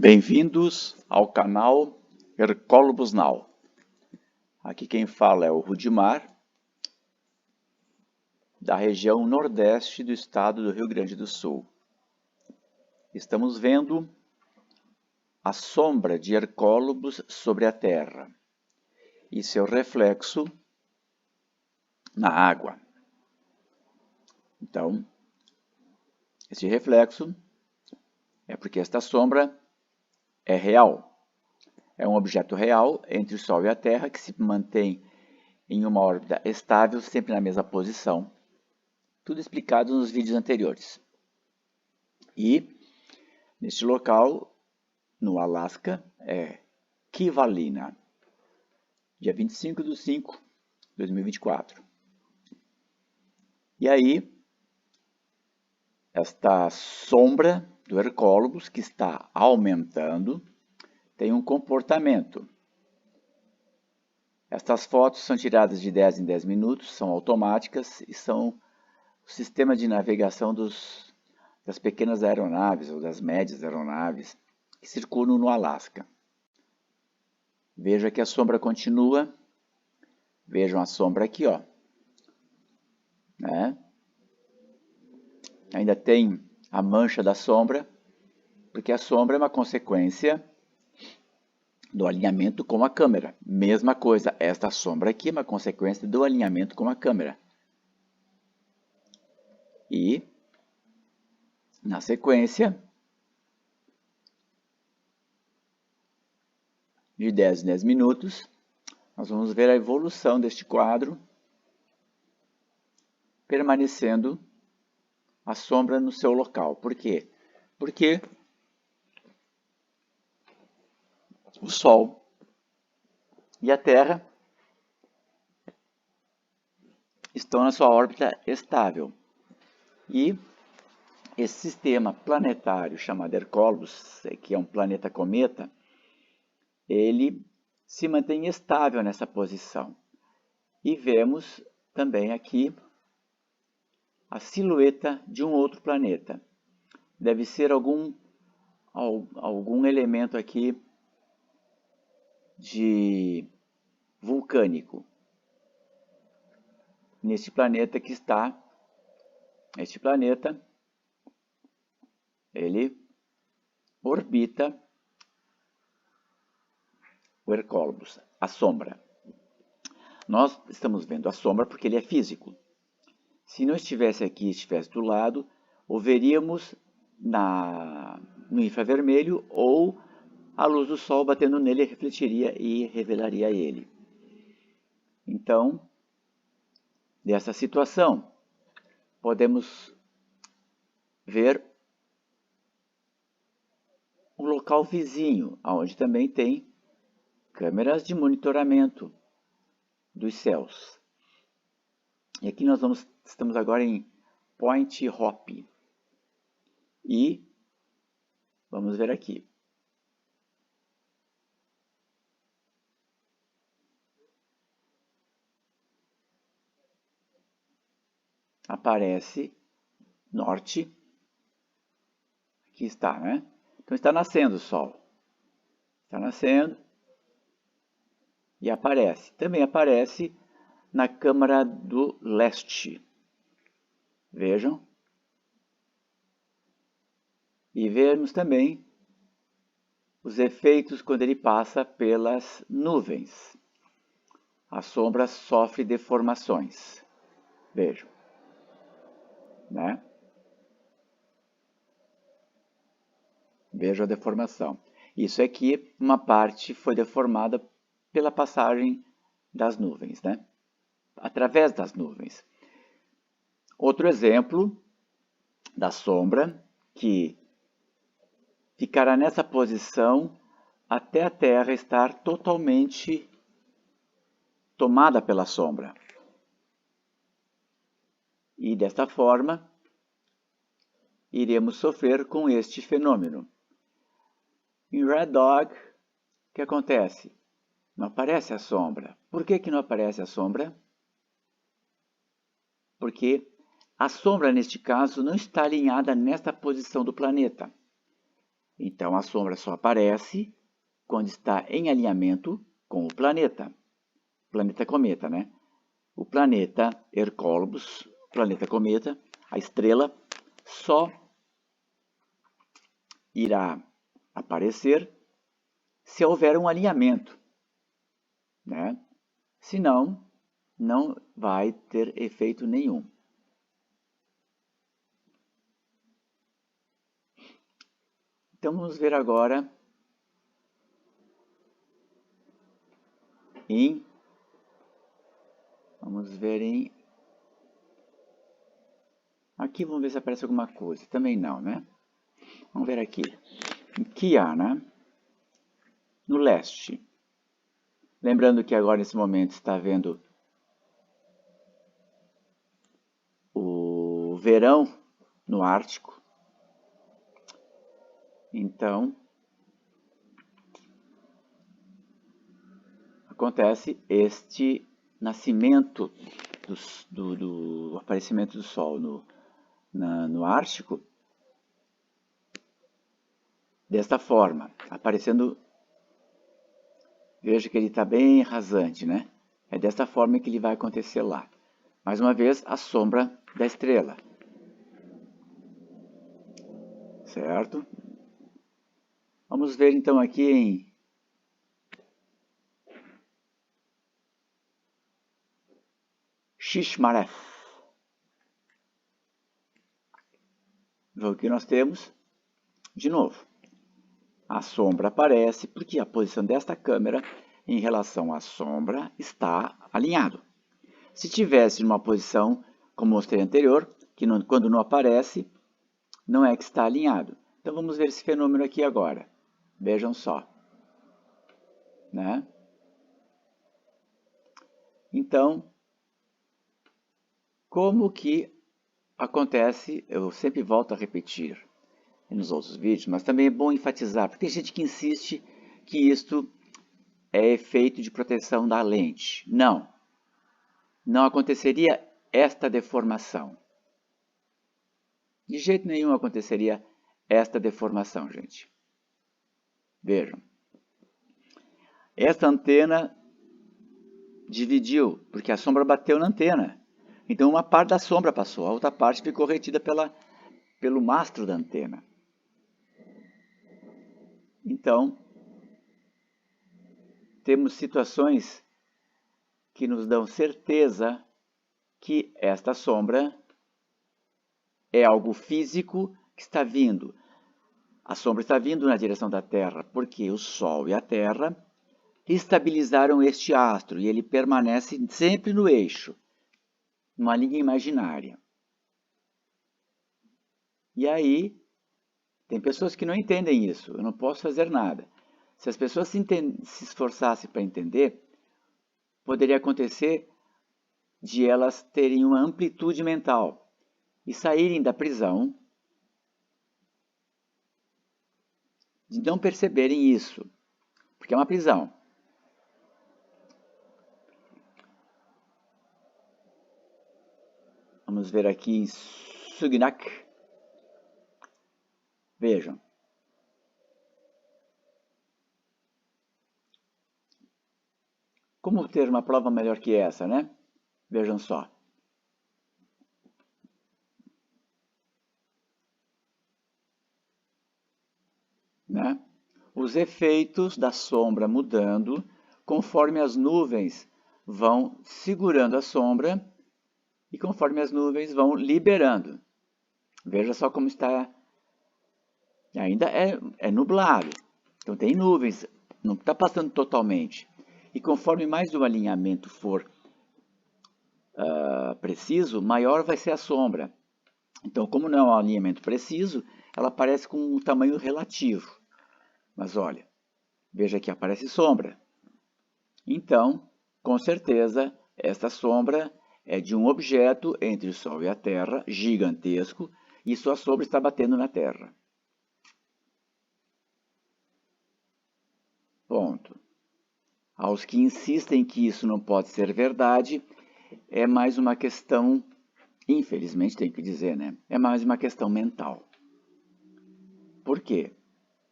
Bem-vindos ao canal Hercólogos Now. Aqui quem fala é o Rudimar, da região nordeste do estado do Rio Grande do Sul. Estamos vendo a sombra de Hercólogos sobre a Terra e seu reflexo na água. Então, esse reflexo é porque esta sombra é real. É um objeto real entre o Sol e a Terra que se mantém em uma órbita estável, sempre na mesma posição. Tudo explicado nos vídeos anteriores. E neste local, no Alasca, é Kivalina, dia 25/5/2024. E aí, esta sombra do Hercólogos, que está aumentando, tem um comportamento. Estas fotos são tiradas de 10 em 10 minutos, são automáticas e são o sistema de navegação das pequenas aeronaves ou das médias aeronaves que circulam no Alasca. Veja que a sombra continua. Vejam a sombra aqui, ó. Né? Ainda tem a mancha da sombra, porque a sombra é uma consequência do alinhamento com a câmera. Mesma coisa, esta sombra aqui é uma consequência do alinhamento com a câmera. E, na sequência, de 10 em 10 minutos, nós vamos ver a evolução deste quadro, permanecendo a sombra no seu local. Por quê? Porque o Sol e a Terra estão na sua órbita estável. E esse sistema planetário chamado Hercólogos, que é um planeta cometa, ele se mantém estável nessa posição. E vemos também aqui a silhueta de um outro planeta. Deve ser algum elemento aqui de vulcânico. Neste planeta que está, este planeta, ele orbita o Hercólogos, a sombra. Nós estamos vendo a sombra porque ele é físico. Se não estivesse aqui, estivesse do lado, o veríamos no infravermelho ou a luz do Sol batendo nele refletiria e revelaria ele. Então, dessa situação, podemos ver um local vizinho, onde também tem câmeras de monitoramento dos céus. E aqui nós estamos agora em Point Hope. E vamos ver aqui. Aparece norte. Aqui está, né? Então está nascendo o Sol. Está nascendo. E aparece. Também aparece na Câmara do Leste. Vejam. E vemos também os efeitos quando ele passa pelas nuvens. A sombra sofre deformações. Vejam. Né? Vejam a deformação. Isso aqui, uma parte foi deformada pela passagem das nuvens, né? Através das nuvens. Outro exemplo da sombra que ficará nessa posição até a Terra estar totalmente tomada pela sombra. E desta forma, iremos sofrer com este fenômeno. Em Red Dog, o que acontece? Não aparece a sombra. Por que não aparece a sombra? Porque a sombra, neste caso, não está alinhada nesta posição do planeta. Então, a sombra só aparece quando está em alinhamento com o planeta. Planeta cometa, né? O planeta Hercólobus, planeta cometa, a estrela, só irá aparecer se houver um alinhamento, né? Senão, não vai ter efeito nenhum. Então, vamos ver agora aqui vamos ver se aparece alguma coisa. Também não, né? Vamos ver aqui. Em Kiana, no leste. Lembrando que agora, nesse momento, está havendo o verão no Ártico. Então, acontece este nascimento do aparecimento do Sol no Ártico desta forma, aparecendo. Veja que ele está bem rasante, né? É desta forma que ele vai acontecer lá. Mais uma vez, a sombra da estrela. Certo? Vamos ver então aqui em Shishmaref. O que nós temos? De novo, a sombra aparece porque a posição desta câmera em relação à sombra está alinhado. Se tivesse uma posição, como mostrei anterior, que quando não aparece, não é que está alinhado. Então vamos ver esse fenômeno aqui agora. Vejam só. Né? Então, como que acontece, eu sempre volto a repetir nos outros vídeos, mas também é bom enfatizar, porque tem gente que insiste que isto é efeito de proteção da lente. Não, não aconteceria esta deformação. De jeito nenhum aconteceria esta deformação, gente. Vejam. Esta antena dividiu, porque a sombra bateu na antena. Então uma parte da sombra passou, a outra parte ficou retida pelo mastro da antena. Então, temos situações que nos dão certeza que esta sombra é algo físico que está vindo. A sombra está vindo na direção da Terra, porque o Sol e a Terra estabilizaram este astro e ele permanece sempre no eixo, numa linha imaginária. E aí, tem pessoas que não entendem isso, eu não posso fazer nada. Se as pessoas se esforçassem para entender, poderia acontecer de elas terem uma amplitude mental e saírem da prisão, de não perceberem isso, porque é uma prisão. Vamos ver aqui em Sugnak. Vejam. Como ter uma prova melhor que essa, né? Vejam só. Né? Os efeitos da sombra mudando conforme as nuvens vão segurando a sombra e conforme as nuvens vão liberando. Veja só como está. Ainda é nublado. Então tem nuvens, não está passando totalmente. E conforme mais o alinhamento for preciso, maior vai ser a sombra. Então, como não é um alinhamento preciso, ela aparece com um tamanho relativo. Mas olha, veja que aparece sombra. Então, com certeza, esta sombra é de um objeto entre o Sol e a Terra, gigantesco, e sua sombra está batendo na Terra. Ponto. Aos que insistem que isso não pode ser verdade, é mais uma questão, infelizmente tem que dizer, né? É mais uma questão mental. Por quê?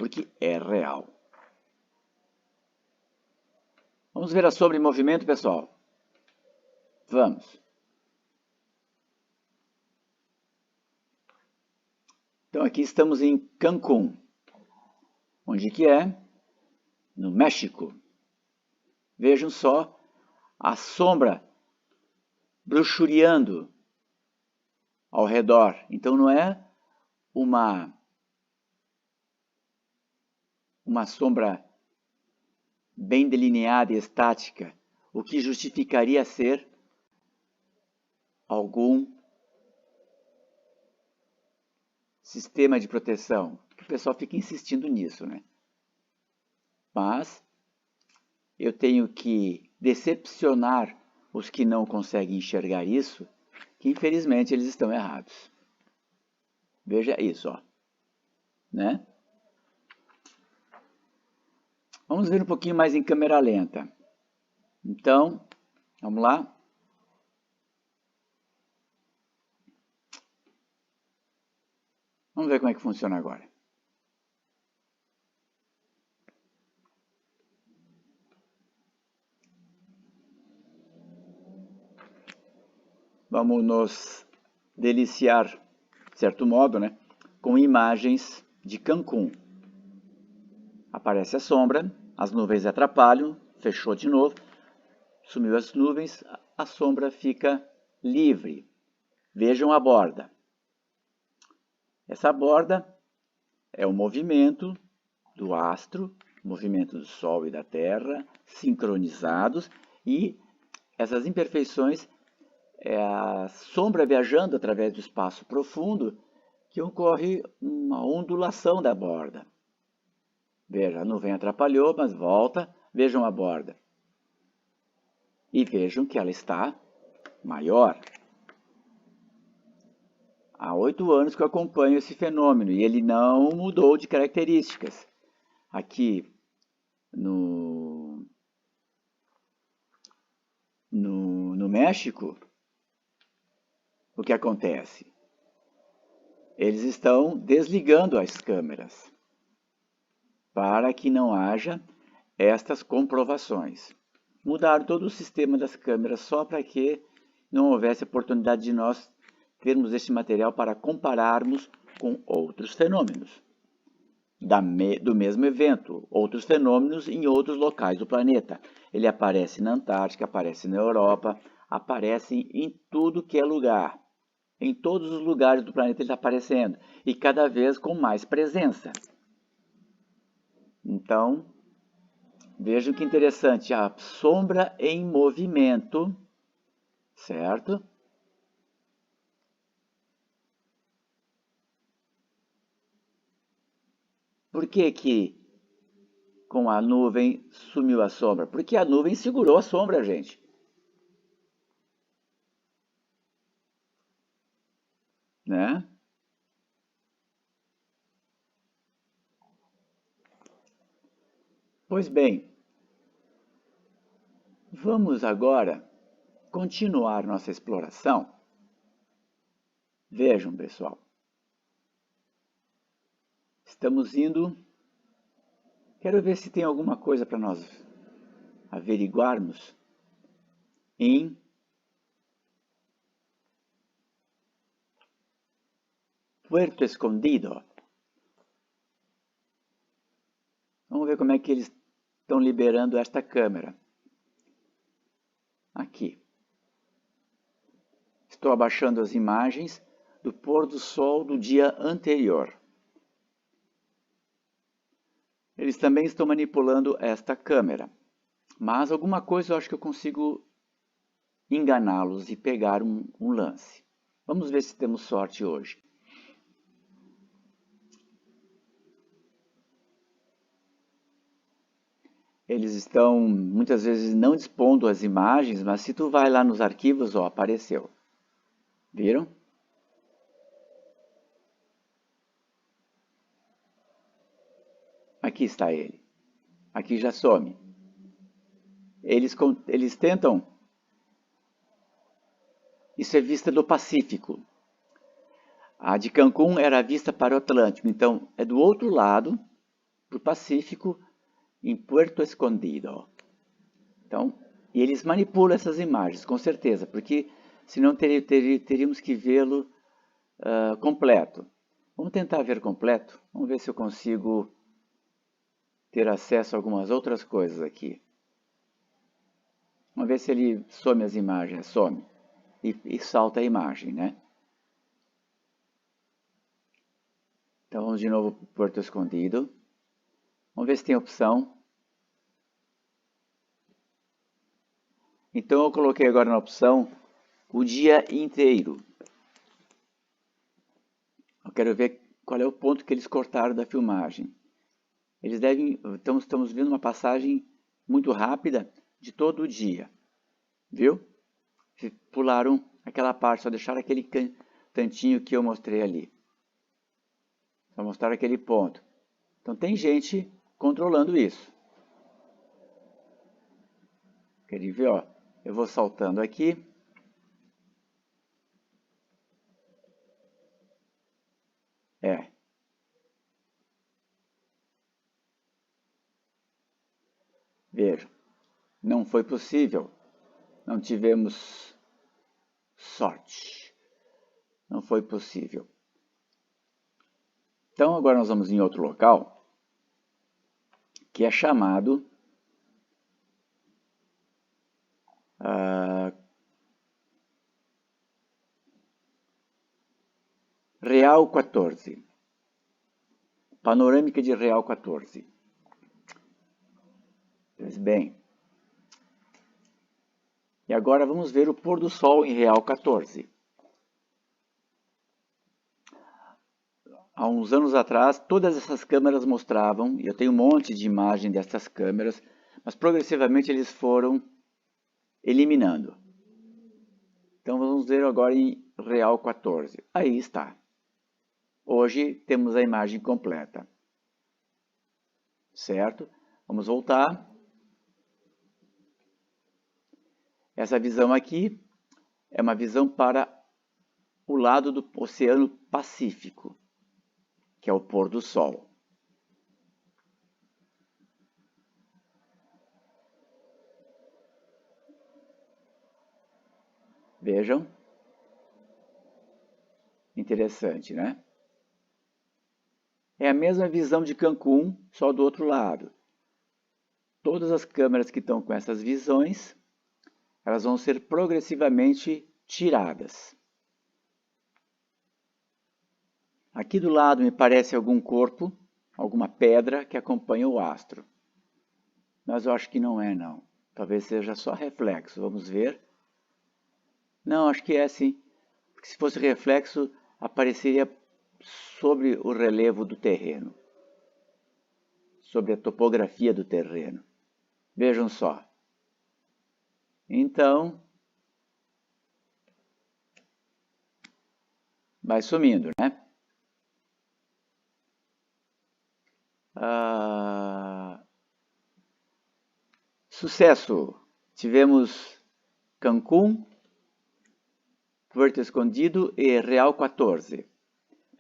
porque é real. Vamos ver a sombra em movimento, pessoal? Vamos. Então aqui estamos em Cancún. Onde que é? No México. Vejam só a sombra bruxureando ao redor. Então não é uma sombra bem delineada e estática, o que justificaria ser algum sistema de proteção. O pessoal fica insistindo nisso, né? Mas eu tenho que decepcionar os que não conseguem enxergar isso, que infelizmente eles estão errados. Veja isso, ó, né? Vamos ver um pouquinho mais em câmera lenta. Então, vamos lá. Vamos ver como é que funciona agora. Vamos nos deliciar, de certo modo, né, com imagens de Cancún. Aparece a sombra, as nuvens atrapalham, fechou de novo, sumiu as nuvens, a sombra fica livre. Vejam a borda. Essa borda é o movimento do astro, o movimento do Sol e da Terra, sincronizados, e essas imperfeições é a sombra viajando através do espaço profundo, que ocorre uma ondulação da borda. Veja, a nuvem atrapalhou, mas volta. Vejam a borda. E vejam que ela está maior. Há 8 anos que eu acompanho esse fenômeno e ele não mudou de características. Aqui no México, o que acontece? Eles estão desligando as câmeras para que não haja estas comprovações. Mudaram todo o sistema das câmeras só para que não houvesse oportunidade de nós termos esse material para compararmos com outros fenômenos do mesmo evento, outros fenômenos em outros locais do planeta. Ele aparece na Antártica, aparece na Europa, aparece em tudo que é lugar. Em todos os lugares do planeta ele está aparecendo, e cada vez com mais presença. Então, vejam que interessante, a sombra em movimento, certo? Por que que com a nuvem sumiu a sombra? Porque a nuvem segurou a sombra, gente. Né? Pois bem, vamos agora continuar nossa exploração. Vejam, pessoal. Estamos indo. Quero ver se tem alguma coisa para nós averiguarmos em Puerto Escondido. Vamos ver como é que eles estão liberando esta câmera. Aqui. Estou abaixando as imagens do pôr do sol do dia anterior. Eles também estão manipulando esta câmera. Mas alguma coisa eu acho que eu consigo enganá-los e pegar um lance. Vamos ver se temos sorte hoje. Eles estão muitas vezes não dispondo as imagens, mas se tu vai lá nos arquivos, ó, apareceu. Viram? Aqui está ele. Aqui já some. Eles tentam. Isso é vista do Pacífico. A de Cancún era vista para o Atlântico, então é do outro lado para o Pacífico em Puerto Escondido. Então, e eles manipulam essas imagens, com certeza, porque senão teríamos que vê-lo completo. Vamos tentar ver completo? Vamos ver se eu consigo ter acesso a algumas outras coisas aqui. Vamos ver se ele some as imagens, some. E salta a imagem, né? Então vamos de novo para o Porto Escondido. Vamos ver se tem opção. Então eu coloquei agora na opção o dia inteiro. Eu quero ver qual é o ponto que eles cortaram da filmagem. Eles devem, então estamos vendo uma passagem muito rápida de todo o dia. Viu? Pularam aquela parte, só deixaram aquele cantinho que eu mostrei ali. Só mostraram aquele ponto. Então tem gente controlando isso. Quer ver, ó? Eu vou saltando aqui. Ver. Não foi possível. Não tivemos sorte. Não foi possível. Então agora nós vamos em outro local, que é chamado Real 14. Panorâmica de Real 14. Pois bem. E agora vamos ver o pôr do sol em Real 14. Há uns anos atrás, todas essas câmeras mostravam, e eu tenho um monte de imagem dessas câmeras, mas progressivamente eles foram eliminando. Então vamos ver agora em Real 14. Aí está. Hoje temos a imagem completa. Certo? Vamos voltar. Essa visão aqui é uma visão para o lado do Oceano Pacífico, que é o pôr do sol. Vejam. Interessante, né? É a mesma visão de Cancún, só do outro lado. Todas as câmeras que estão com essas visões, elas vão ser progressivamente tiradas. Aqui do lado me parece algum corpo, alguma pedra que acompanha o astro. Mas eu acho que não é, não. Talvez seja só reflexo. Vamos ver. Não, acho que é sim. Porque se fosse reflexo, apareceria sobre o relevo do terreno. Sobre a topografia do terreno. Vejam só. Então, vai sumindo, né? Sucesso! Tivemos Cancún, Puerto Escondido e Real 14.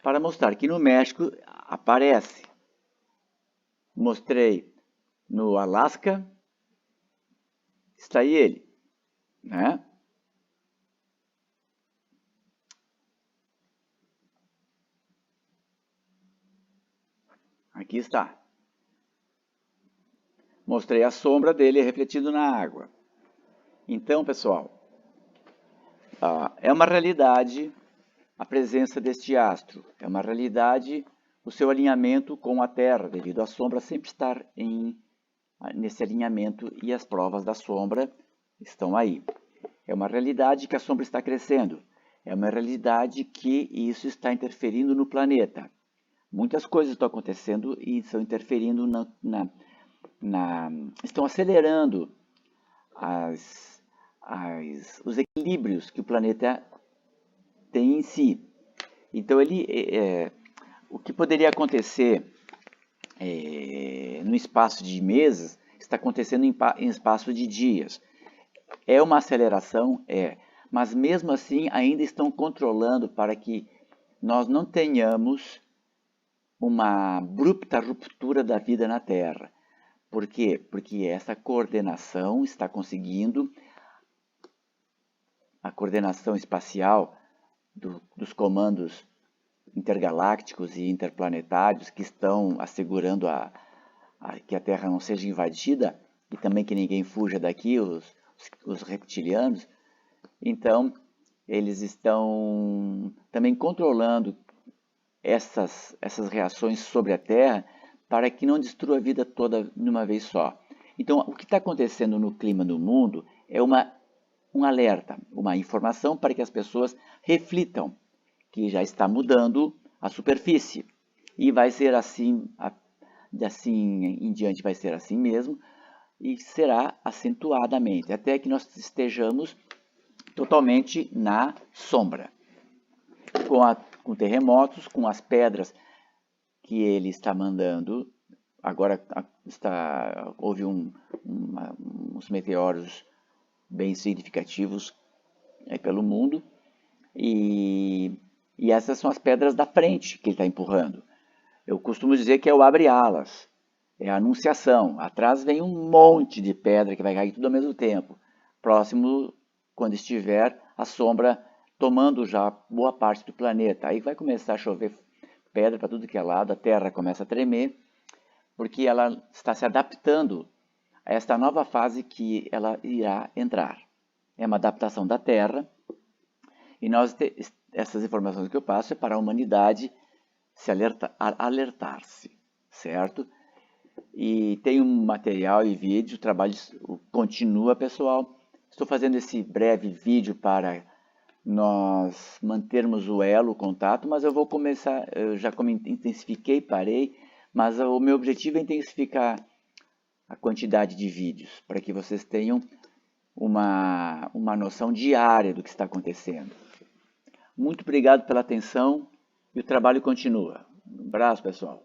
Para mostrar que no México aparece. Mostrei no Alasca, está aí ele, né? Aqui está. Mostrei a sombra dele refletido na água. Então, pessoal, é uma realidade a presença deste astro. É uma realidade o seu alinhamento com a Terra, devido à sombra sempre estar nesse alinhamento e as provas da sombra estão aí. É uma realidade que a sombra está crescendo. É uma realidade que isso está interferindo no planeta. Muitas coisas estão acontecendo e estão interferindo estão acelerando os equilíbrios que o planeta tem em si. Então, o que poderia acontecer no espaço de meses está acontecendo em espaço de dias. É uma aceleração? É. Mas mesmo assim ainda estão controlando para que nós não tenhamos uma abrupta ruptura da vida na Terra. Por quê? Porque essa coordenação está conseguindo, a coordenação espacial dos comandos intergalácticos e interplanetários que estão assegurando que a Terra não seja invadida e também que ninguém fuja daqui, os reptilianos. Então, eles estão também controlando essas reações sobre a Terra para que não destrua a vida toda de uma vez só. Então, o que está acontecendo no clima do mundo é um alerta, uma informação para que as pessoas reflitam que já está mudando a superfície. E vai ser assim, de assim em diante vai ser assim mesmo, e será acentuadamente, até que nós estejamos totalmente na sombra. Com terremotos, com as pedras que ele está mandando. Agora houve uns meteoros bem significativos pelo mundo. E essas são as pedras da frente que ele está empurrando. Eu costumo dizer que é o abre-alas, é a anunciação. Atrás vem um monte de pedra que vai cair tudo ao mesmo tempo. Próximo, quando estiver a sombra tomando já boa parte do planeta. Aí vai começar a chover pedra para tudo que é lado, a Terra começa a tremer, porque ela está se adaptando a esta nova fase que ela irá entrar. É uma adaptação da Terra, e essas informações que eu passo é para a humanidade se alertar-se, certo? E tem um material e vídeo, o trabalho continua, pessoal. Estou fazendo esse breve vídeo para nós mantermos o elo, o contato, mas eu vou começar, eu já intensifiquei, parei, mas o meu objetivo é intensificar a quantidade de vídeos, para que vocês tenham uma noção diária do que está acontecendo. Muito obrigado pela atenção e o trabalho continua. Um abraço, pessoal.